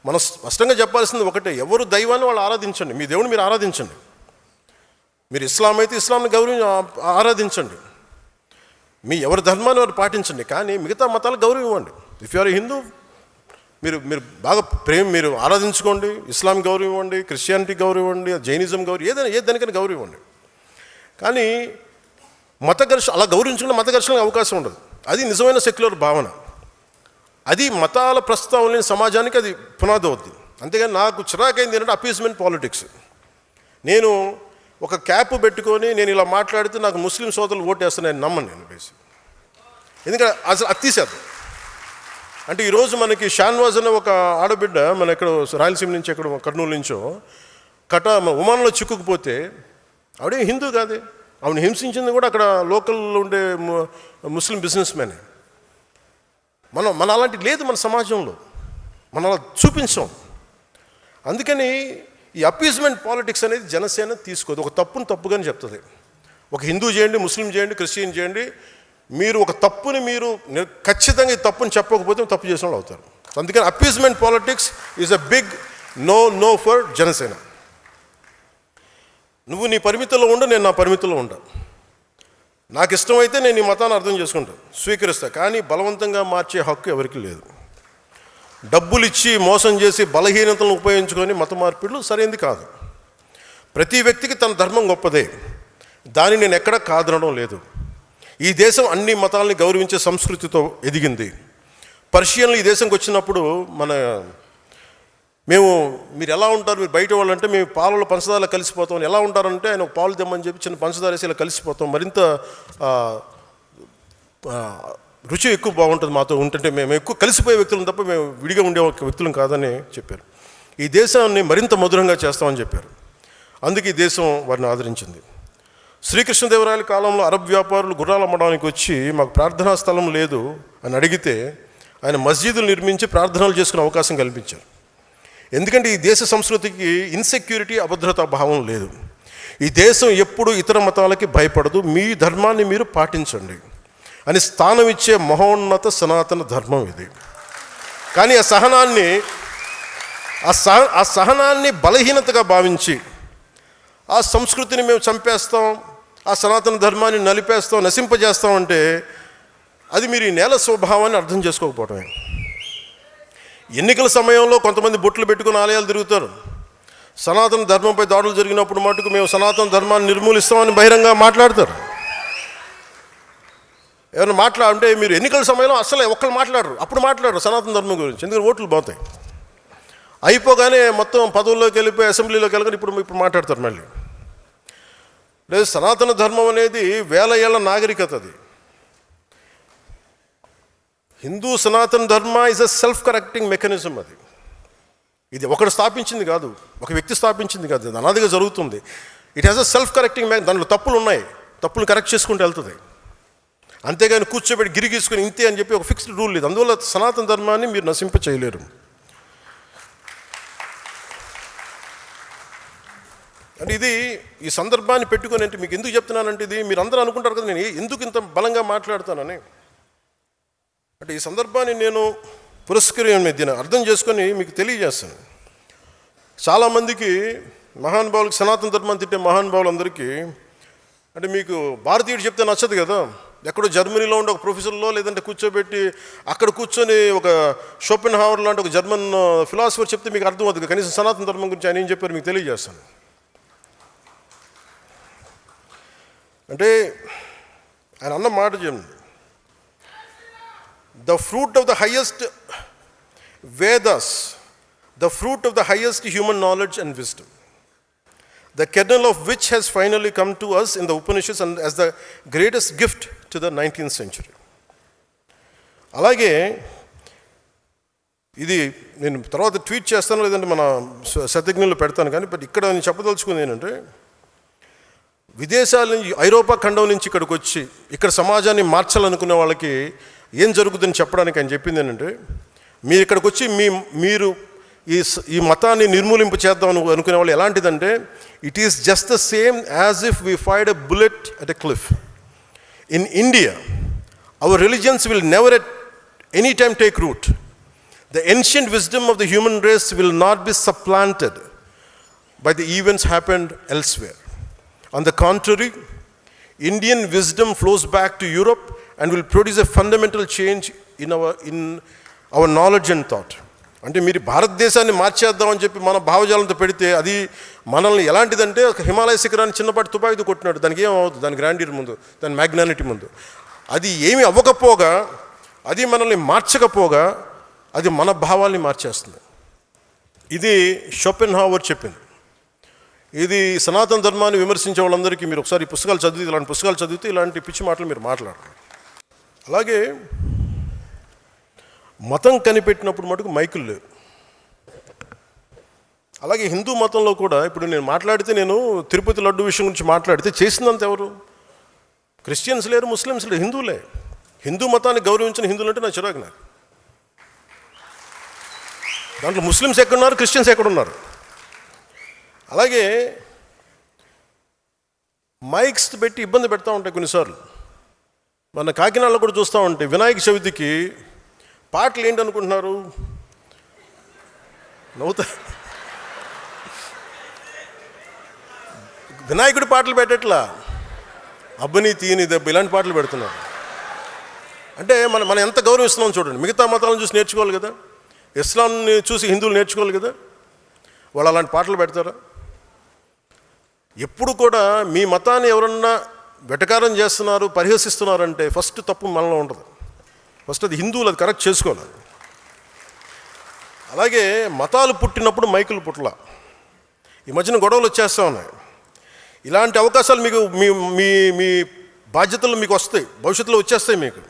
మనం స్పష్టంగా చెప్పాల్సింది ఒకటే, ఎవరు దైవాన్ని వాళ్ళు ఆరాధించండి, మీ దేవుని మీరు ఆరాధించండి. మీరు ఇస్లాం అయితే ఇస్లాంని ఆరాధించండి, మీ ఎవరి ధర్మాన్ని వారు పాటించండి, కానీ మిగతా మతాలకు గౌరవం ఇవ్వండి. ఇఫ్ యు ఆర్ హిందూ, మీరు బాగా మీరు ఆరాధించుకోండి, ఇస్లాం గౌరవం ఇవ్వండి, క్రిస్టియానిటీ గౌరవం ఇవ్వండి, జైనిజం గౌరవం, ఏదానికైనా గౌరవం ఇవ్వండి. కానీ అలా గౌరవించుకున్న మత ఘర్షణకు అవకాశం ఉండదు. అది నిజమైన సెక్యులర్ భావన. అది మతాల ప్రస్తావన లేని సమాజానికి అది పునాది అవుద్ది. అంతేగాని నాకు చిరాకైంది ఏంటంటే అపీస్మెంట్ పాలిటిక్స్. నేను ఒక క్యాప్ పెట్టుకొని నేను ఇలా మాట్లాడితే నాకు ముస్లిం సోదరులు ఓటేస్తాను నమ్మను నేను బేసిక్. ఎందుకంటే అసలు అది తీసేద్దాం. అంటే ఈరోజు మనకి షాన్వాజ్ అనే ఒక ఆడబిడ్డ మన ఎక్కడ రాయలసీమ నుంచి ఎక్కడ కర్నూలు నుంచో ఉమానంలో చిక్కుకుపోతే ఆవిడే హిందూ కాదే, ఆవిడ హింసించింది కూడా అక్కడ లోకల్లో ఉండే ముస్లిం బిజినెస్ మ్యానే. మన అలాంటి లేదు మన సమాజంలో, మనం అలా చూపించాం. అందుకని ఈ అపీజ్మెంట్ పాలిటిక్స్ అనేది జనసేన తీసుకోదు. ఒక తప్పుని తప్పుగానే చెప్తుంది. ఒక హిందూ చేయండి, ముస్లిం చేయండి, క్రిస్టియన్ చేయండి, మీరు ఒక తప్పుని మీరు ఖచ్చితంగా ఈ తప్పుని చెప్పకపోతే తప్పు చేసిన వాళ్ళు అవుతారు. అందుకని appeasement politics is a big no for Janasena. నువ్వు నీ పరిమితుల్లో ఉండు, నేను నా పరిమితుల్లో ఉంటా. నాకు ఇష్టమైతే నేను ఈ మతాన్ని అర్థం చేసుకుంటాను, స్వీకరిస్తా. కానీ బలవంతంగా మార్చే హక్కు ఎవరికి లేదు. డబ్బులు ఇచ్చి మోసం చేసి బలహీనతలను ఉపయోగించుకొని మత మార్పిడులు సరైనది కాదు. ప్రతి వ్యక్తికి తన ధర్మం గొప్పదే, దాన్ని నేను ఎక్కడా కాదనడం లేదు. ఈ దేశం అన్ని మతాలని గౌరవించే సంస్కృతితో ఎదిగింది. పర్షియన్లు ఈ దేశంకి వచ్చినప్పుడు మీరు ఎలా ఉంటారు, మీరు బయట వాళ్ళు అంటే మేము పాలలో పంచదారలో కలిసిపోతాం. ఎలా ఉంటారంటే ఆయన ఒక పాలు తెమ్మని చెప్పి చిన్న పంచదార వేసి ఇలా కలిసిపోతాం, మరింత రుచి ఎక్కువ బాగుంటుంది మాతో ఉంటుంటే. మేము ఎక్కువ కలిసిపోయే వ్యక్తులను తప్ప మేము విడిగా ఉండే వ్యక్తులం కాదని చెప్పారు. ఈ దేశాన్ని మరింత మధురంగా చేస్తామని చెప్పారు. అందుకే ఈ దేశం వారిని ఆదరించింది. శ్రీకృష్ణదేవరాయల కాలంలో అరబ్ వ్యాపారులు గుర్రాలు అమ్మడానికి వచ్చి మాకు ప్రార్థనా స్థలం లేదు అని అడిగితే ఆయన మస్జిదులు నిర్మించి ప్రార్థనలు చేసుకునే అవకాశం కల్పించారు. ఎందుకంటే ఈ దేశ సంస్కృతికి ఇన్సెక్యూరిటీ, అభద్రతా భావం లేదు. ఈ దేశం ఎప్పుడు ఇతర మతాలకి భయపడదు, మీ ధర్మాన్ని మీరు పాటించండి అని స్థానం ఇచ్చే మహోన్నత సనాతన ధర్మం ఇది. కానీ ఆ సహనాన్ని బలహీనతగా భావించి ఆ సంస్కృతిని మేము చంపేస్తాం, ఆ సనాతన ధర్మాన్ని నలిపేస్తాం, నశింపజేస్తాం అంటే అది మీరు ఈ నేల స్వభావాన్ని అర్థం చేసుకోకపోవటమే. ఎన్నికల సమయంలో కొంతమంది బొట్లు పెట్టుకుని ఆలయాలు తిరుగుతారు. సనాతన ధర్మంపై దాడులు జరిగినప్పుడు మటుకు మేము సనాతన ధర్మాన్ని నిర్మూలిస్తామని బహిరంగ మాట్లాడతారు. ఎవరైనా అంటే మీరు ఎన్నికల సమయంలో అసలు ఒక్కరు మాట్లాడరు, అప్పుడు మాట్లాడరు సనాతన ధర్మం గురించి, ఎందుకంటే ఓట్లు పోతాయి. అయిపోగానే మొత్తం పదవుల్లోకి వెళ్ళిపోయి అసెంబ్లీలోకి వెళ్ళగానే ఇప్పుడు మాట్లాడతారు మళ్ళీ. లేదు, సనాతన ధర్మం అనేది వేల ఏళ్ల నాగరికత. అది హిందూ సనాతన ధర్మ is a self correcting mechanism. ఇది ఒకడు స్థాపించింది కాదు, ఒక వ్యక్తి స్థాపించింది కాదు, అది అనాదిగా జరుగుతుంది. It has a self correcting దాంట్లో తప్పులు ఉన్నాయి, తప్పులు కరెక్ట్ చేసుకుంటూ వెళ్తుంది. అంతేగాని కూర్చోబెట్టి గిరిగీసుకుని ఇంతే అని చెప్పి ఒక ఫిక్స్డ్ రూల్ లేదు. అందువల్ల సనాతన ధర్మాన్ని మీరు నశింప చేయలేరు. అంటే ఇది ఈ సందర్భాన్ని పెట్టుకొని అంటే మీకు ఎందుకు చెప్తున్నానంటే, ఇది మీరు అందరూ అనుకుంటారు కదా నేను ఎందుకు ఇంత బలంగా మాట్లాడతానని. అంటే ఈ సందర్భాన్ని నేను దీన్ని అర్థం చేసుకొని మీకు తెలియజేస్తాను. చాలామందికి మహానుభావులకి, సనాతన ధర్మాన్ని తిట్టే మహానుభావులందరికీ అంటే మీకు భారతీయుడు చెప్తే నచ్చదు కదా. ఎక్కడో జర్మనీలో ఉండే ఒక ప్రొఫెసర్లో లేదంటే కూర్చోబెట్టి అక్కడ కూర్చొని ఒక షోపెన్హావర్ లాంటి ఒక జర్మన్ ఫిలాసఫర్ చెప్తే మీకు అర్థం అవుతుంది. కనీసం సనాతన ధర్మం గురించి ఆయన ఏం చెప్పారు మీకు తెలియజేస్తాను. అంటే ఆయన అన్న మాట చెప్పండి, the fruit of the highest Vedas, the fruit of the highest human knowledge and wisdom, the kernel of which has finally come to us in the Upanishads and as the greatest gift to the 19th century. అలాగే ఇది నేను తర్వాత tweet చేస్తాను, లేదంటే మన శతజ్ఞులు పెడతాను. కానీ but ఇక్కడ నేను చెప్పదలుచుకుంది ఏంటంటే, విదేశాల నుంచి ఐరోపా ఖండం నుంచి ఇక్కడికి వచ్చి ఇక్కడ సమాజాన్ని మార్చాలనుకునే వాళ్ళకి ఏం జరుగుతుందని చెప్పడానికి ఆయన చెప్పింది ఏంటంటే, మీరు ఇక్కడికి వచ్చి మీరు ఈ మతాన్ని నిర్మూలింపు చేద్దాం అనుకునే వాళ్ళు ఎలాంటిదంటే, it is just the same as if we fired a bullet at a cliff. In India our religions will never at any time take root. The ancient wisdom of the human race will not be supplanted by the events happened elsewhere. On the contrary, Indian wisdom flows back to Europe and will produce a fundamental change in our knowledge and thought. అంటే మీరు భారతదేశాన్ని మార్చేద్దామని చెప్పి మన భావజాలంతో పెడితే అది మనల్ని ఎలాంటిదంటే ఒక హిమాలయ శిఖరాన్ని చిన్నపాటి తుపాకీతో కొట్టినాడు. దానికి ఏమవుతుంది? దాని గ్రాండీర్ ముందు, దాని మ్యాగ్నానిటీ ముందు. అది ఏమి అవ్వకపోగా, అది మనల్ని మార్చకపోగా, అది మన భావాల్ని మార్చేస్తుంది. ఇది షోపెన్హావర్ చెప్పింది. ఇది సనాతన ధర్మాన్ని విమర్శించే వాళ్ళందరికీ మీరు ఒకసారి ఈ పుస్తకాలు చదివితే, ఇలాంటి పుస్తకాలు చదివితే ఇలాంటి పిచ్చి మాటలు మీరు మాట్లాడరు. అలాగే మతం కనిపెట్టినప్పుడు మటుకు మైకులు లేవు. అలాగే హిందూ మతంలో కూడా ఇప్పుడు నేను మాట్లాడితే, నేను తిరుపతి లడ్డు విషయం గురించి మాట్లాడితే చేసిందంత ఎవరు? క్రిస్టియన్స్ లేరు, ముస్లిమ్స్ లేరు, హిందువులే. హిందూ మతాన్ని గౌరవించిన హిందువులు అంటే నా చిరాకు. నాకు దాంట్లో ముస్లిమ్స్ ఎక్కడున్నారు, క్రిస్టియన్స్ ఎక్కడున్నారు? అలాగే మైక్స్ పెట్టి ఇబ్బంది పెడతా ఉంటాయి కొన్నిసార్లు. మన కాకినాడలో కూడా చూస్తూ ఉంటే వినాయక చవితికి పాటలు ఏంటి అనుకుంటున్నారు? నవ్వుతా. వినాయకుడి పాటలు పెట్టట్లా, అబ్బని తీయని దెబ్బ ఇలాంటి పాటలు పెడుతున్నారు. అంటే మనం ఎంత గౌరవిస్తున్నాం చూడండి. మిగతా మతాలను చూసి నేర్చుకోవాలి కదా, ఇస్లాంని చూసి హిందువులు నేర్చుకోవాలి కదా. వాళ్ళు అలాంటి పాటలు పెడతారా? ఎప్పుడు కూడా మీ మతాన్ని ఎవరన్నా వెటకారం చేస్తున్నారు, పరిహసిస్తున్నారంటే ఫస్ట్ తప్పు మనలో ఉంటుంది. ఫస్ట్ అది హిందువులు అది కరెక్ట్ చేసుకోవాలి. అలాగే మతాలు పుట్టినప్పుడు మైకులు పుట్టల. ఈ మధ్యన గొడవలు వచ్చేస్తూ ఉన్నాయి. ఇలాంటి అవకాశాలు మీకు మీ మీ మీ బాధ్యతలు మీకు వస్తాయి, భవిష్యత్తులో వచ్చేస్తాయి. మీకు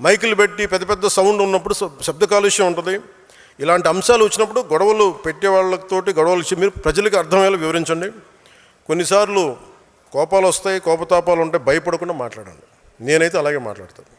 మైకులు పెట్టి పెద్ద పెద్ద సౌండ్ ఉన్నప్పుడు శబ్ద కాలుష్యం ఉంటుంది. ఇలాంటి అంశాలు వచ్చినప్పుడు గొడవలు పెట్టే వాళ్ళతోటి గొడవలు ఇచ్చి మీరు ప్రజలకు అర్థమయ్యేలా వివరించండి. కొన్నిసార్లు కోపాలు వస్తాయి, కోపతాపాలు ఉంటాయి, భయపడకుండా మాట్లాడండి. నేనైతే అలాగే మాట్లాడతాను.